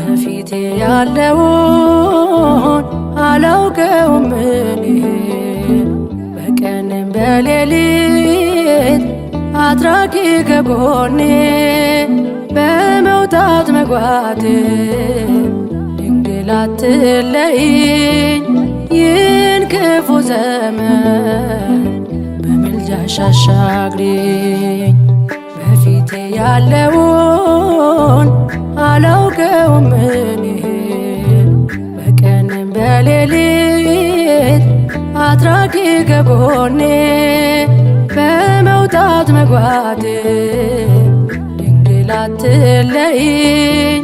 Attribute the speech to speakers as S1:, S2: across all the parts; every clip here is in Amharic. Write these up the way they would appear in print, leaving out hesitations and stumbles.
S1: በፊቴ ያለውን አላውቀውም እኔ በቀንም በሌሊት አድራጊ ከጎኔ በመውጣት መግባት ድንግል አትለይኝ ይህን ክፉ ዘመን በምልጃሽ አሻግሪኝ። በፊቴ ያለውን አላውቀውም እኔ በቀንም በሌሊት አድራጊ ከጎኔ በመውጣት መግባት ድንግል አትለይኝ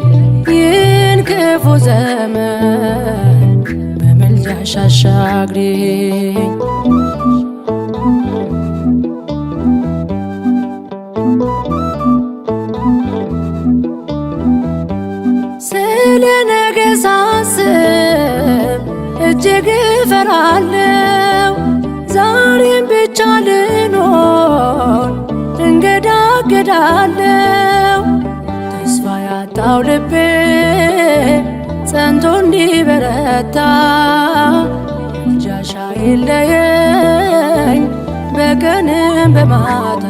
S1: ይህን ክፉ ዘመን በምልጃሽ አሻግሪኝ። ስለ ነገ ሳስብ እጅግ እፈራለሁ። ዛሬም ብቻ ልኖር እንገዳገዳለሁ። ተስፋ ያጣው ልቤ ጸንቶ እንዲበረታ ምልጃሽ አይለየኝ በቀንም በማታ።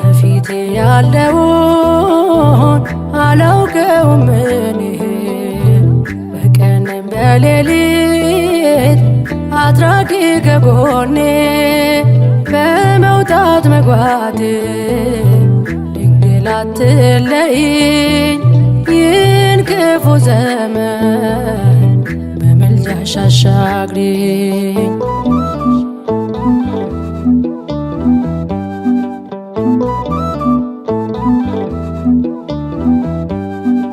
S1: በፊቴ ያለውን አላውቀውም እኔ በቀንም በሌሊት አድራጊ ከጎኔ በመውጣት መግባት ድንግል አትለይኝ ይህን ክፉ ዘመን በምልጃሽ አሻግሪኝ።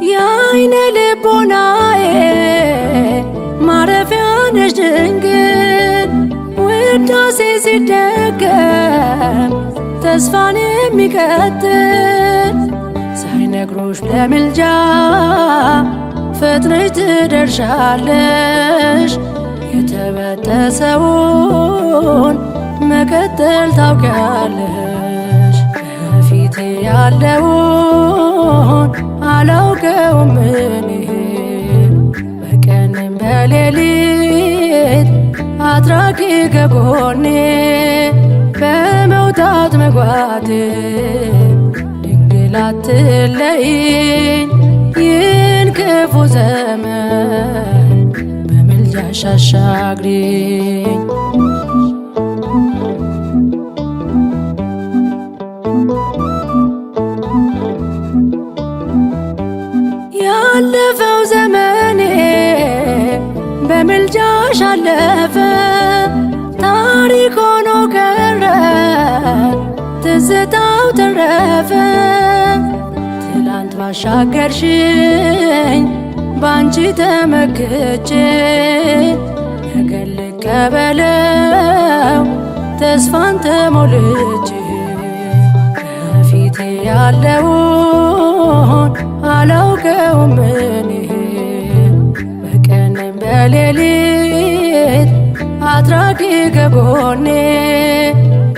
S1: የዓይነ ልቦናዬ ማረፊያ ነሽ ድንግል ውዳሴ ሲደገም ተስፋን የሚቀጥል ሳይነግሮሽ ለምልጃ ፈጥነሽ ትደርሻለሽ። የተበጠሰውን መቀጠል ታውቂያለሽ። በፊቴ ያለውን አላውቀውም እኔ በቀንም በሌሊት አድራጊ ከጎኔ በመውጣት መግባት ድንግል አትለይኝ ይህን ክፉ ዘመን በምልጃሽ አሻግሪኝ። ያለፈው ዘመኔ በምልጃሽ አለፈ። ታሪክ ሆኖ ቀረ ትዝታው ተረፈ። ትላንት ባሻገርሽኝ ባንቺ ተመክቼ ነገን ልቀበለው ተስፋን ተሞልቼ። በፊቴ ያለውን አላውቀውም እኔ በቀንም በሌሊት አድራጊ ከጎኔ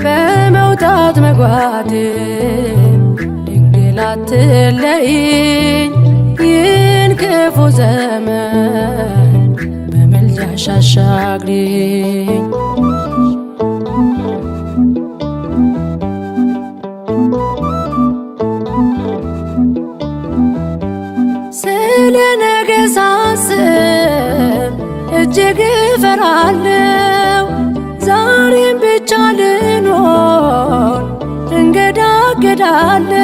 S1: በመውጣት መግባት ድንግል አትለይኝ ይህን ክፉ ዘመን በምልጃሽ አሻግሪኝ። ስለ ነገ ሳስብ እጅግ እፈራለሁ። ዛሬም ብቻ ልኖር እንገዳገዳለሁ።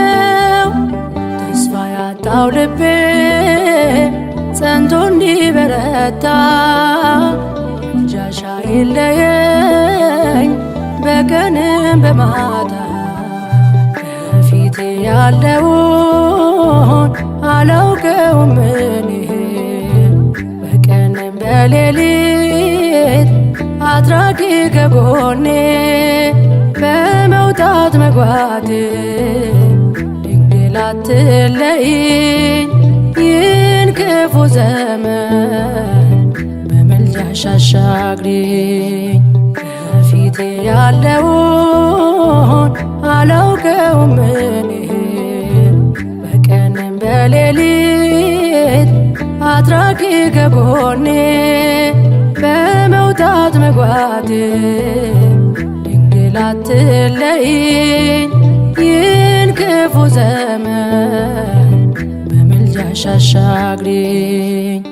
S1: ተስፋ ያጣው ልቤ ጸንቶ እንዲበረታ ምልጃሽ አይለየኝ በቀንም በማታ። በፊቴ ያለውን አላውቀውም እኔ በቀንም በሌሊት አድራጊ ከጎኔ በመውጣት መግባት ድንግል ድንግል አትለይኝ ይህን ክፉ ዘመን በምልጃሽ አሻግሪኝ። ከፊቴ ያለውን አላውቀውም እኔ በቀንም በሌሊት አትራቂ ከጎኔ በመውጣት መግባቴ ድንግል አትለይኝ ይህን ክፉ ዘመን በምልጃሽ አሻግሪኝ።